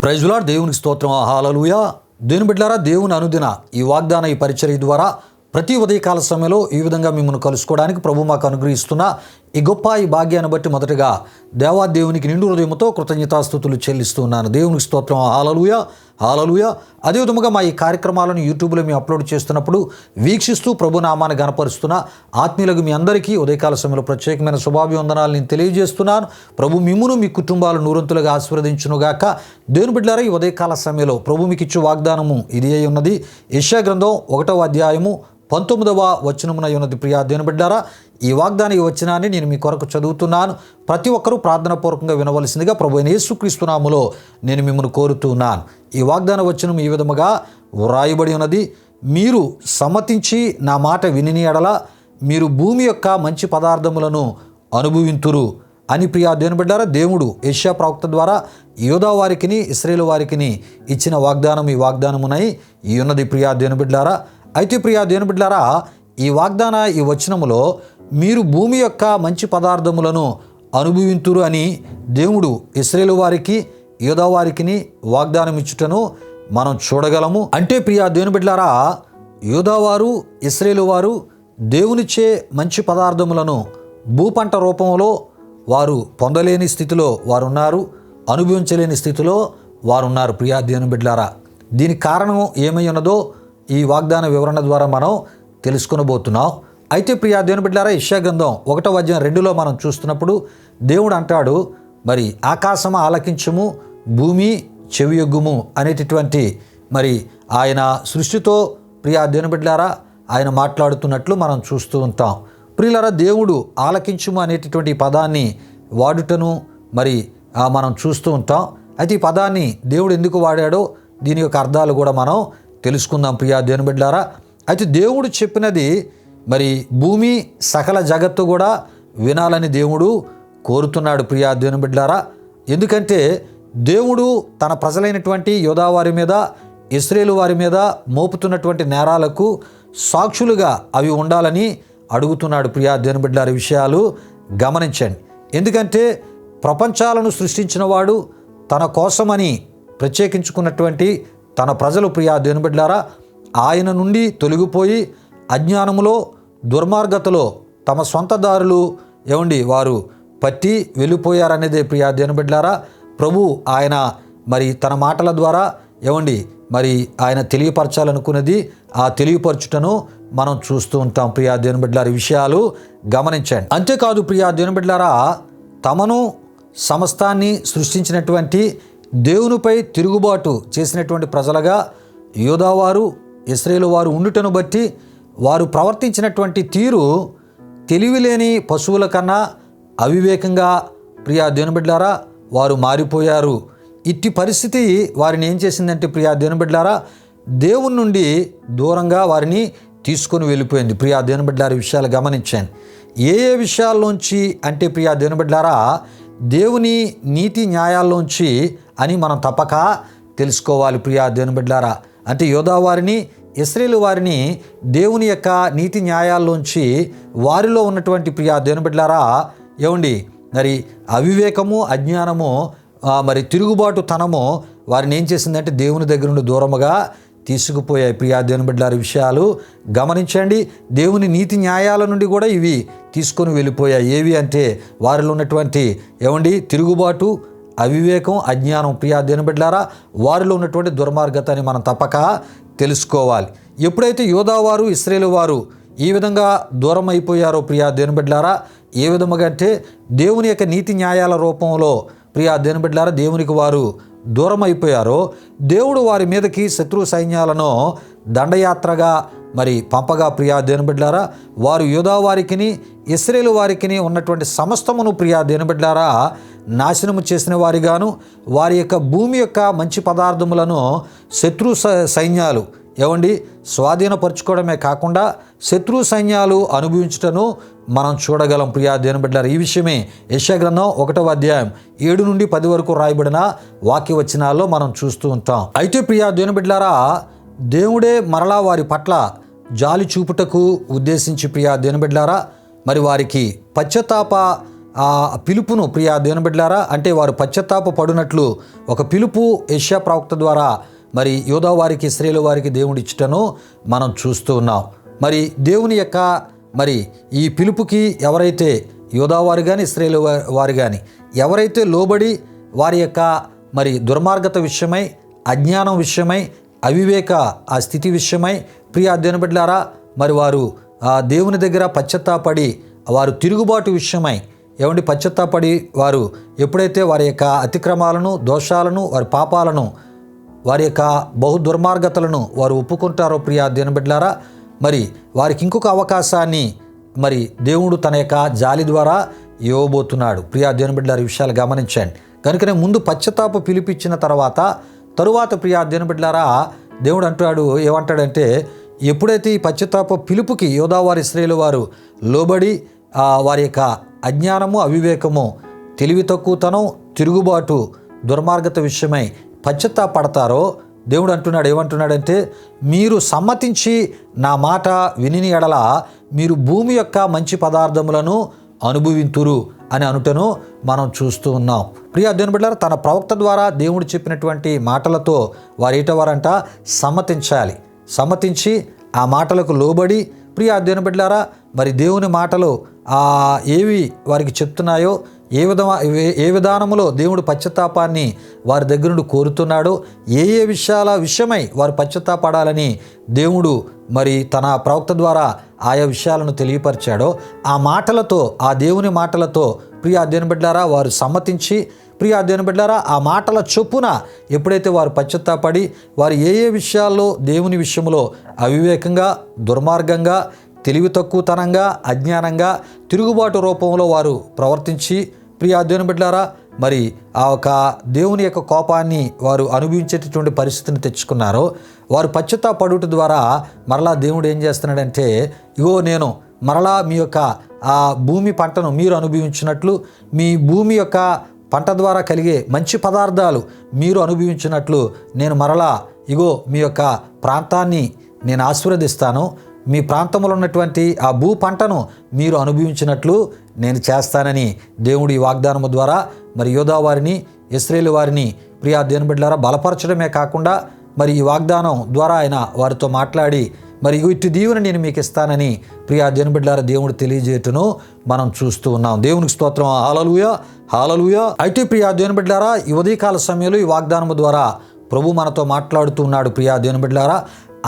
Praise lord. దేవునికి స్తోత్రం. హల్లెలూయా. దేవుని బిడ్డలారా, దేవుని అనుదిన ఈ వాగ్దాన ఈ పరిచర్య ద్వారా ప్రతి ఉదయకాల సమయంలో ఈ విధంగా మిమ్మల్ని కలుసుకోవడానికి ప్రభు మాకు అనుగ్రహిస్తున్న ఈ గొప్ప ఈ భాగ్యాన్ని బట్టి మొదటగా దేవునికి నిండు హృదయంతో కృతజ్ఞతాస్తుతులు చెల్లిస్తున్నాను. దేవునికి స్తోత్రం. హల్లెలూయా, హల్లెలూయా. అదేవిధముగా మా ఈ కార్యక్రమాలను యూట్యూబ్లో మేము అప్లోడ్ చేస్తున్నప్పుడు వీక్షిస్తూ ప్రభు నామాన్ని గణపరుస్తున్న ఆత్మీయులకు మీ అందరికీ ఉదయకాల సమయంలో ప్రత్యేకమైన శుభాభివందనాలు నేను తెలియజేస్తున్నాను. ప్రభు మిమ్మును మీ కుటుంబాలు నూరంతులుగా ఆశీర్వదించునుగాక. దేవుని బిడ్డలారా, ఈ ఉదయకాల సమయంలో ప్రభు మీకు ఇచ్చే వాగ్దానము ఇది అయి ఉన్నది. యెషయా గ్రంథం 1వ అధ్యాయము 19వ వచనమున ఉన్నది. ప్రియా దేవుని బిడ్డలారా, ఈ వాగ్దాన ఈ వచనాన్ని నేను మీ కొరకు చదువుతున్నాను. ప్రతి ఒక్కరూ ప్రార్థనాపూర్వకంగా వినవలసిందిగా ప్రభు అయిన యేసుక్రీస్తు నామములో నేను మిమ్మల్ని కోరుతున్నాను. ఈ వాగ్దాన వచనం ఈ విధముగా వ్రాయబడి ఉన్నది. మీరు సమ్మతించి నా మాట విని ఎడల మీరు భూమి యొక్క మంచి పదార్థములను అనుభవింతురు అని ప్రియా దేవుని బిడ్డలారా, దేవుడు యెషయా ప్రవక్త ద్వారా యూదా వారికిని ఇశ్రాయేలు వారికిని ఇచ్చిన వాగ్దానం ఈ వాగ్దానమునై ఈ ఉన్నది. ప్రియా దేవుని బిడ్డలారా, అయితే ప్రియా దేవుని బిడ్డలారా, ఈ వాగ్దాన ఈ వచనములో మీరు భూమి యొక్క మంచి పదార్థములను అనుభవింతురు అని దేవుడు ఇశ్రాయేలు వారికి యూదా వారికిని వాగ్దానం ఇచ్చుటను మనం చూడగలము. అంటే ప్రియా దేవుని బిడ్డలారా, యూదా వారు ఇశ్రాయేలు వారు దేవునిచ్చే మంచి పదార్థములను భూపంట రూపంలో వారు పొందలేని స్థితిలో వారున్నారు, అనుభవించలేని స్థితిలో వారున్నారు. ప్రియా దేవుని బిడ్డలారా, దీనికి కారణం ఏమై ఉన్నదో ఈ వాగ్దాన వివరణ ద్వారా మనం తెలుసుకొనబోతున్నాం. అయితే ప్రియా దేవుని బిడ్డలారా, యెషయా గ్రంథం 1వ అధ్యాయం 2లో మనం చూస్తున్నప్పుడు దేవుడు అంటాడు, మరి ఆకాశము ఆలకించుము, భూమి చెవియొగ్గుము అనేటటువంటి మరి ఆయన సృష్టితో ప్రియా దేవుని బిడ్డలారా ఆయన మాట్లాడుతున్నట్లు మనం చూస్తూ ఉంటాం. ప్రియులారా, దేవుడు ఆలకించుము అనేటటువంటి పదాన్ని వాడుటను మరి మనం చూస్తూ ఉంటాం. అయితే ఈ పదాన్ని దేవుడు ఎందుకు వాడాడో దీని యొక్క అర్థాలు కూడా మనం తెలుసుకుందాం. ప్రియా దేవుని బిడ్డలారా, అయితే దేవుడు చెప్పినది మరి భూమి సకల జగత్తు కూడా వినాలని దేవుడు కోరుతున్నాడు. ప్రియా దేవుని బిడ్డలారా, ఎందుకంటే దేవుడు తన ప్రజలైనటువంటి యూదా వారి మీద ఇశ్రాయేలు వారి మీద మోపుతున్నటువంటి నేరాలకు సాక్షులుగా అవి ఉండాలని అడుగుతున్నాడు. ప్రియా దేవుని బిడ్డలారా, విషయాలు గమనించండి. ఎందుకంటే ప్రపంచాలను సృష్టించిన వాడు తన కోసమని ప్రత్యేకించుకున్నటువంటి తన ప్రజలు ప్రియా దేవుని బిడ్డలారా ఆయన నుండి తొలగిపోయి అజ్ఞానములో దుర్మార్గతలో తమ సొంత దారులు వారు పట్టి వెళ్ళిపోయారనేదే ప్రియా దేవుని బిడ్డలారా ప్రభు ఆయన మరి తన మాటల ద్వారా మరి ఆయన తెలియపరచాలనుకున్నది ఆ తెలియపరచుటను మనం చూస్తూ ఉంటాం. ప్రియా దేవుని బిడ్డలారా, విషయాలు గమనించండి. అంతేకాదు ప్రియా దేవుని బిడ్డలారా, తమను సమస్తాన్ని సృష్టించినటువంటి దేవునిపై తిరుగుబాటు చేసినటువంటి ప్రజలుగా యూదా వారు ఇశ్రాయేలు వారు ఉండుటను బట్టి వారు ప్రవర్తించినటువంటి తీరు తెలివిలేని పశువుల కన్నా అవివేకంగా ప్రియా దేవుని బిడ్డలారా వారు మారిపోయారు. ఇట్టి పరిస్థితి వారిని ఏం చేసిందంటే ప్రియా దేవుని బిడ్డలారా దేవుని నుండి దూరంగా వారిని తీసుకొని వెళ్ళిపోయింది. ప్రియా దేవుని బిడ్డలారా, విషయాలు గమనించాను. ఏ విషయాల్లోంచి అంటే ప్రియా దేవుని బిడ్డలారా దేవుని నీతి న్యాయాల్లోంచి అని మనం తప్పక తెలుసుకోవాలి. ప్రియా దేవుని బిడ్డలారా, అంటే యూదా వారిని ఇశ్రాయేలు వారిని దేవుని యొక్క నీతి న్యాయాల్లోంచి వారిలో ఉన్నటువంటి ప్రియా దేవుని బిడ్డలారా మరి అవివేకము అజ్ఞానము మరి తిరుగుబాటు తనము వారిని ఏం చేసిందంటే దేవుని దగ్గర నుండి దూరముగా తీసుకుపోయాయి. ప్రియా దేవుని బిడ్డలారా, విషయాలు గమనించండి. దేవుని నీతి న్యాయాల నుండి కూడా ఇవి తీసుకొని వెళ్ళిపోయాయి. ఏవి అంటే వారిలో ఉన్నటువంటి తిరుగుబాటు అవివేకం అజ్ఞానం. ప్రియా దేవుని బిడ్డలారా, వారిలో ఉన్నటువంటి దుర్మార్గత అని మనం తప్పక తెలుసుకోవాలి. ఎప్పుడైతే యూదా వారు ఇశ్రాయేలు వారు ఈ విధంగా దూరం అయిపోయారో ప్రియా దేవుని బిడ్డలారా, ఏ విధముగా అంటే దేవుని యొక్క నీతి న్యాయాల రూపంలో ప్రియా దేవుని బిడ్డలారా దేవునికి వారు దూరం అయిపోయారో దేవుడు వారి మీదకి శత్రు సైన్యాలను దండయాత్రగా మరి పంపగా ప్రియా దేవుని బిడ్డలారా వారు యూదా వారికిని ఇశ్రాయేలు వారికిని ఉన్నటువంటి సమస్తమును ప్రియా దేవుని బిడ్డలారా నాశనము చేసిన వారిగాను వారి యొక్క భూమి యొక్క మంచి పదార్థములను శత్రు సైన్యాలు స్వాధీనపరచుకోవడమే కాకుండా శత్రు సైన్యాలు అనుభవించటను మనం చూడగలం. ప్రియా దేవుని బిడ్డలారా, ఈ విషయమే యెషయా గ్రంథం 1వ అధ్యాయం 7 నుండి 10 వరకు రాయబడిన వాక్య వచనాల్లో మనం చూస్తూ ఉంటాం. అయితే ప్రియా దేవుని బిడ్డలారా, దేవుడే మరలా వారి పట్ల జాలి చూపుటకు ఉద్దేశించి ప్రియా దేవుని బిడ్డలారా మరి వారికి పశ్చాత్తాప ఆ పిలుపును ప్రియా దేవుని బిడ్డలారా, అంటే వారు పశ్చాత్తాప పడినట్లు ఒక పిలుపు యెషయా ప్రవక్త ద్వారా మరి యూదా వారికి, ఇశ్రాయేలు వారికి దేవుడు ఇచ్చటను మనం చూస్తూ ఉన్నాం. మరి దేవుని యొక్క మరి ఈ పిలుపుకి ఎవరైతే యూదా వారు కానీ, ఇశ్రాయేలు వారు కానీ ఎవరైతే లోబడి వారి యొక్క మరి దుర్మార్గత విషయమై, అజ్ఞానం విషయమై, అవివేక ఆ స్థితి విషయమై ప్రియా దేవుని బిడ్డలారా, మరి వారు దేవుని దగ్గర పశ్చాత్తాపడి వారు తిరుగుబాటు విషయమై పశ్చాత్తాపడి వారు ఎప్పుడైతే వారి యొక్క అతిక్రమాలను, దోషాలను, వారి పాపాలను, వారి యొక్క బహు దుర్మార్గతలను వారు ఒప్పుకుంటారో ప్రియా దేవుని బిడ్డలారా, మరి వారికి ఇంకొక అవకాశాన్ని మరి దేవుడు తన యొక్క జాలి ద్వారా ఇవ్వబోతున్నాడు. ప్రియా దేవుని బిడ్డలారా, ఈ విషయాలు గమనించండి. కనుకనే ముందు పశ్చాత్తాప పిలిపించిన తరువాత ప్రియా దేవుని బిడ్డలారా, దేవుడు అంటాడు, ఏమంటాడంటే ఎప్పుడైతే ఈ పశ్చాత్తాప పిలుపుకి యూదా వారు, ఇశ్రాయేలు వారు లోబడి వారి యొక్క అజ్ఞానము, అవివేకము, తెలివి తక్కువతనం, తిరుగుబాటు, దుర్మార్గత విషయమై పశ్చాత్తాపడతారో దేవుడు అంటున్నాడు, ఏమంటున్నాడంటే మీరు సమ్మతించి నా మాట విని ఎడల మీరు భూమి యొక్క మంచి పదార్థములను అనుభవింతురు అని అనుటను మనం చూస్తూ ఉన్నాం. ప్రియా దేవుని బిడ్డలారా, తన ప్రవక్త ద్వారా దేవుడు చెప్పినటువంటి మాటలతో వారు ఏటవారంట సమ్మతించాలి. సమ్మతించి ఆ మాటలకు లోబడి ప్రియా దేవుని బిడ్డలారా, మరి దేవుని మాటలు ఏవి వారికి చెప్తున్నాయో, ఏ విధానములో దేవుడు పశ్చాత్తాపాన్ని వారి దగ్గర నుండి కోరుతున్నాడో, ఏ విషయాల విషయమై వారు పశ్చాత్తాపడాలని దేవుడు మరి తన ప్రవక్త ద్వారా ఆయా విషయాలను తెలియపరిచాడో, ఆ మాటలతో, ఆ దేవుని మాటలతో ప్రియా దేవుని బిడ్డలారా వారు సమ్మతించి ప్రియా దేవుని బిడ్డలారా ఆ మాటల చొప్పున ఎప్పుడైతే వారు పశ్చాత్తాపడి వారు ఏ విషయాల్లో దేవుని విషయంలో అవివేకంగా, దుర్మార్గంగా, తెలివి తక్కువతనంగా, అజ్ఞానంగా, తిరుగుబాటు రూపంలో వారు ప్రవర్తించి ప్రియా దేవుని బిడ్డలారా మరి ఆ ఒక దేవుని యొక్క కోపాన్ని వారు అనుభవించేటటువంటి పరిస్థితిని తెచ్చుకున్నారో, వారు పశ్చాత్తాపడుట ద్వారా మరలా దేవుడు ఏం చేస్తున్నాడంటే, ఇగో నేను మరలా మీ యొక్క ఆ భూమి పంటను మీరు అనుభవించినట్లు, మీ భూమి యొక్క పంట ద్వారా కలిగే మంచి పదార్థాలు మీరు అనుభవించినట్లు నేను మరలా ఇగో మీ యొక్క ప్రాంతాన్ని నేను ఆశీర్వదిస్తాను, మీ ప్రాంతంలో ఉన్నటువంటి ఆ భూ పంటను మీరు అనుభవించినట్లు నేను చేస్తానని దేవుడు ఈ వాగ్దానము ద్వారా మరి యూదా వారిని, ఇశ్రాయేలు వారిని ప్రియా దేవుని బిడ్డలారా బలపరచడమే కాకుండా మరి ఈ వాగ్దానం ద్వారా ఆయన వారితో మాట్లాడి మరి ఇటు దీవెన నేను మీకు ఇస్తానని ప్రియా దేవుని బిడ్డలారా దేవుడు తెలియజేయటను మనం చూస్తూ ఉన్నాం. దేవునికి స్తోత్రం. హల్లెలూయా, హల్లెలూయా. అయితే ప్రియా దేవుని బిడ్డలారా, ఈ ఉదయకాల సమయంలో ఈ వాగ్దానము ద్వారా ప్రభు మనతో మాట్లాడుతూ ఉన్నాడు. ప్రియా దేవుని బిడ్డలారా,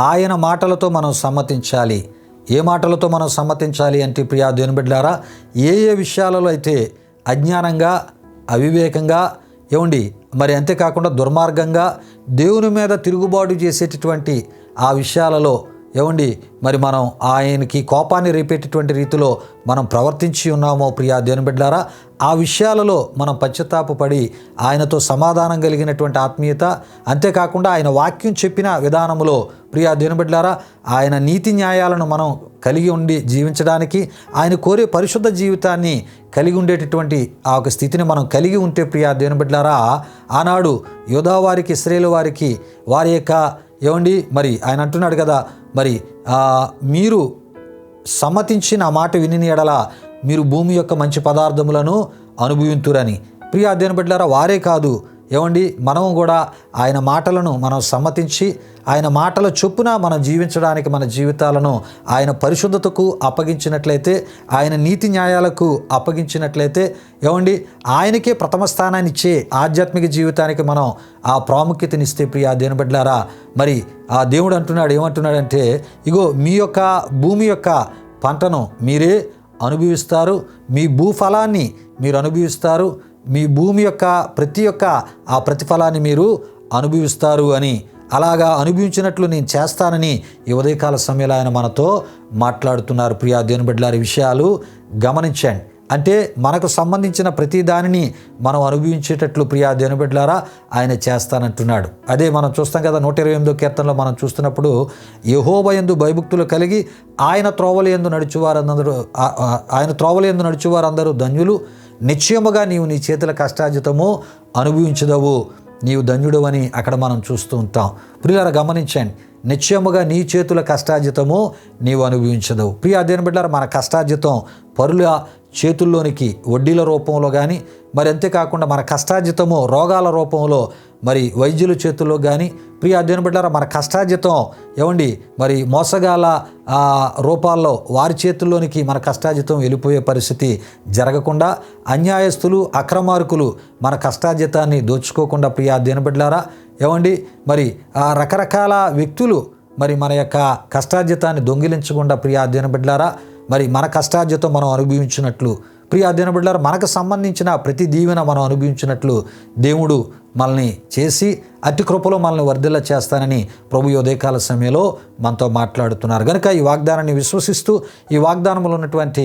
ఆయన మాటలతో మనం సమ్మతించాలి. ఏ మాటలతో మనం సమ్మతించాలి అంటే ప్రియా దేవుని బిడ్డలారా, ఏ విషయాలలో అయితే అజ్ఞానంగా, అవివేకంగా మరి అంతేకాకుండా దుర్మార్గంగా దేవుని మీద తిరుగుబాటు చేసేటటువంటి ఆ విషయాలలో మరి మనం ఆయనకి కోపాన్ని రేపేటటువంటి రీతిలో మనం ప్రవర్తించి ఉన్నామో ప్రియా దేవుని బిడ్డలారా, ఆ విషయాలలో మనం పశ్చాత్తాపపడి ఆయనతో సమాధానం కలిగినటువంటి ఆత్మీయత, అంతేకాకుండా ఆయన వాక్యం చెప్పిన విధానములో ప్రియా దేవుని బిడ్డలారా ఆయన నీతి న్యాయాలను మనం కలిగి ఉండి జీవించడానికి, ఆయన కోరే పరిశుద్ధ జీవితాన్ని కలిగి ఉండేటటువంటి ఆ ఒక స్థితిని మనం కలిగి ఉంటే ప్రియా దేవుని బిడ్డలారా, ఆనాడు యూదా వారికి, ఇశ్రాయేలు వారికి వారి యొక్క మరి ఆయన అంటున్నాడు కదా, మరి మీరు సమ్మతించి నా మాట విని ఎడల మీరు భూమి యొక్క మంచి పదార్థములను అనుభవింతురని. ప్రియా దేవుని బిడ్డలారా, వారే కాదు మనము కూడా ఆయన మాటలను మనం సమ్మతించి ఆయన మాటల చొప్పున మనం జీవించడానికి మన జీవితాలను ఆయన పరిశుద్ధతకు అప్పగించినట్లయితే, ఆయన నీతి న్యాయాలకు అప్పగించినట్లయితే ఆయనకే ప్రథమ స్థానాన్ని ఇచ్చే ఆధ్యాత్మిక జీవితానికి మనం ఆ ప్రాముఖ్యతనిస్తే ప్రియా దేవుని బిడ్డలారా, మరి ఆ దేవుడు అంటున్నాడు, ఏమంటున్నాడంటే ఇగో మీ యొక్క భూమి యొక్క పంటను మీరే అనుభవిస్తారు, మీ భూఫలాన్ని మీరు అనుభవిస్తారు, మీ భూమి యొక్క ప్రతి ఒక్క ఆ ప్రతిఫలాన్ని మీరు అనుభవిస్తారు అని, అలాగా అనుభవించినట్లు నేను చేస్తానని ఈ ఉదయకాల సమయంలో ఆయన మనతో మాట్లాడుతున్నారు. ప్రియా దేవుని బిడ్డలారి విషయాలు గమనించండి. అంటే మనకు సంబంధించిన ప్రతి దానిని మనం అనుభవించేటట్లు ప్రియా దేవుని బిడ్డలారా ఆయన చేస్తానంటున్నాడు. అదే మనం చూస్తాం కదా, 128వ కీర్తనలో మనం చూస్తున్నప్పుడు యెహోవా యందు భయభక్తులు కలిగి ఆయన త్రోవల యందు నడుచువారందరూ ధన్యులు, నిశ్చయముగా నీవు నీ చేతుల కష్టార్జితము అనుభవించదవు, నీవు ధన్యుడు అని అక్కడ మనం చూస్తూ ఉంటాం. ప్రియులారా గమనించండి, నిశ్చయముగా నీ చేతుల కష్టార్జితము నీవు అనుభవించదు. ప్రియ దేవుని బిడ్డలారా, మన కష్టార్జితం పరుల చేతుల్లోనికి వడ్డీల రూపంలో కానీ, మరి అంతేకాకుండా మన కష్టార్జితము రోగాల రూపంలో మరి వైద్యుల చేతుల్లో కానీ, ప్రియ దేవుని బిడ్డలారా, మన కష్టార్జితం మరి మోసగాల రూపాల్లో వారి చేతుల్లోనికి మన కష్టార్జితం వెళ్ళిపోయే పరిస్థితి జరగకుండా, అన్యాయస్తులు అక్రమార్కులు మన కష్టార్జితాన్ని దోచుకోకుండా, ప్రియ దేవుని బిడ్డలారా, మరి రకరకాల వ్యక్తులు మరి మన యొక్క కష్టార్జితాన్ని దొంగిలించకుండా, ప్రియ దేవుని బిడ్డలారా, మరి మన కష్టార్జితం మనం అనుభవించినట్లు, ప్రియ దేవుని బిడ్డలారా, మనకు సంబంధించిన ప్రతి దీవెన మనం అనుభవించినట్లు దేవుడు మనల్ని చేసి అతి కృపలో మనల్ని వర్ధిల్ల చేస్తానని ప్రభు ఉదయకాల సమయంలో మనతో మాట్లాడుతున్నారు. కనుక ఈ వాగ్దానాన్ని విశ్వసిస్తూ ఈ వాగ్దానంలో ఉన్నటువంటి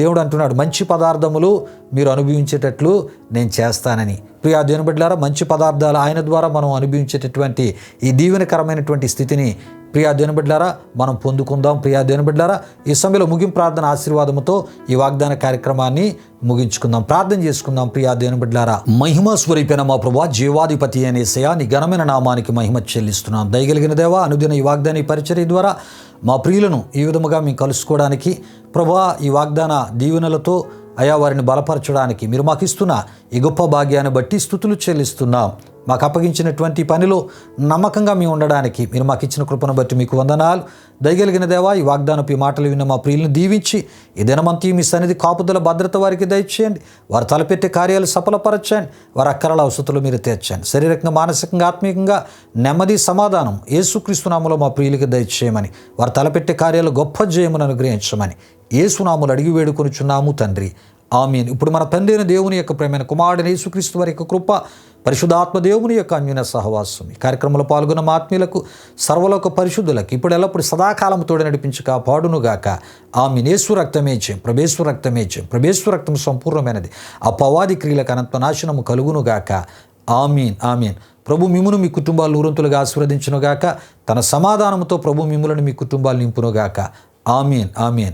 దేవుడు అంటున్నాడు, మంచి పదార్థములు మీరు అనుభవించేటట్లు నేను చేస్తానని. ప్రియ దేవుని బిడ్డలారా, మంచి పదార్థాలు ఆయన ద్వారా మనం అనుభవించేటటువంటి ఈ దీవెనకరమైనటువంటి స్థితిని ప్రియ దేవుని బిడ్డలారా మనం పొందుకుందాం. ప్రియ దేవుని బిడ్డలారా, ఈ సమయంలో ముగింపు ప్రార్థన ఆశీర్వాదముతో ఈ వాగ్దాన కార్యక్రమాన్ని ముగించుకుందాం. ప్రార్థన చేసుకుందాం. ప్రియ దేవుని బిడ్డలారా, మహిమ స్వరూపైన మా ప్రభువా, జీవాధిపతి అనే యేసయ్యా, నీ ఘనమైన నామానికి మహిమ చెల్లిస్తున్నాం. దయగలిగిన దేవా, అనుదిన ఈ వాగ్దాన పరిచర్య ద్వారా మా ప్రియులను ఈ విధముగా మేము కలుసుకోవడానికి ప్రభువా, ఈ వాగ్దాన దీవెనలతో అయా వారిని బలపరచడానికి మీరు మాకు ఇస్తున్న ఈ గొప్ప భాగ్యాన్ని బట్టి స్తుతులు చెల్లిస్తున్నాం. మాకు అప్పగించినటువంటి పనిలో నమ్మకంగా మేము ఉండడానికి మీరు మాకు ఇచ్చిన కృపను బట్టి మీకు వందనాలు. దయగలిగిన దేవా, ఈ వాగ్దానపు ఈ మాటలు విన్న మా ప్రియులను దీవించి ఈ దినమంతా మీ సన్నిధి కాపుదల భద్రత వారికి దయచేయండి. వారు తలపెట్టే కార్యాలు సఫలపరచండి. వారి అక్కరల అవసరతలు మీరు తీర్చండి. శారీరకంగా మానసికంగా ఆత్మీయంగా నెమ్మది సమాధానం యేసుక్రీస్తు నామములో మా ప్రియులకి దయచేయమని, వారు తలపెట్టే కార్యాలు గొప్ప జయమును అనుగ్రహించమని యేసు నామములో అడిగి వేడుకొనుచున్నాము తండ్రి, ఆమేన్. ఇప్పుడు మన తండ్రి అయిన దేవుని యొక్క ప్రేమైన కుమారుడైన యేసుక్రీస్తు వారి యొక్క కృప, పరిశుద్ధాత్మ దేవుని యొక్క అన్యోన్య సహవాసం ఈ కార్యక్రమంలో పాల్గొన్న మా ఆత్మీయులకు సర్వలోక పరిశుద్ధులకు ఇప్పుడు ఎల్లప్పుడు సదాకాలం తోడు నడిపించి కాపాడునుగాక. ఆమేన్. యేసు రక్తమే జయం, ప్రభేశ్వర రక్తమే జయం, ప్రభేశ్వర రక్తం సంపూర్ణమైనది, అపవాది క్రియలకు అనంత నాశనము కలుగునుగాక. ఆమీన్, ఆమీన్. ప్రభు మిమ్మును మీ కుటుంబాలు నూరంతులుగా ఆశీర్వదించునుగాక. తన సమాధానంతో ప్రభు మిమ్ములను మీ కుటుంబాలు నింపునుగాక. ఆమీన్, ఆమీన్.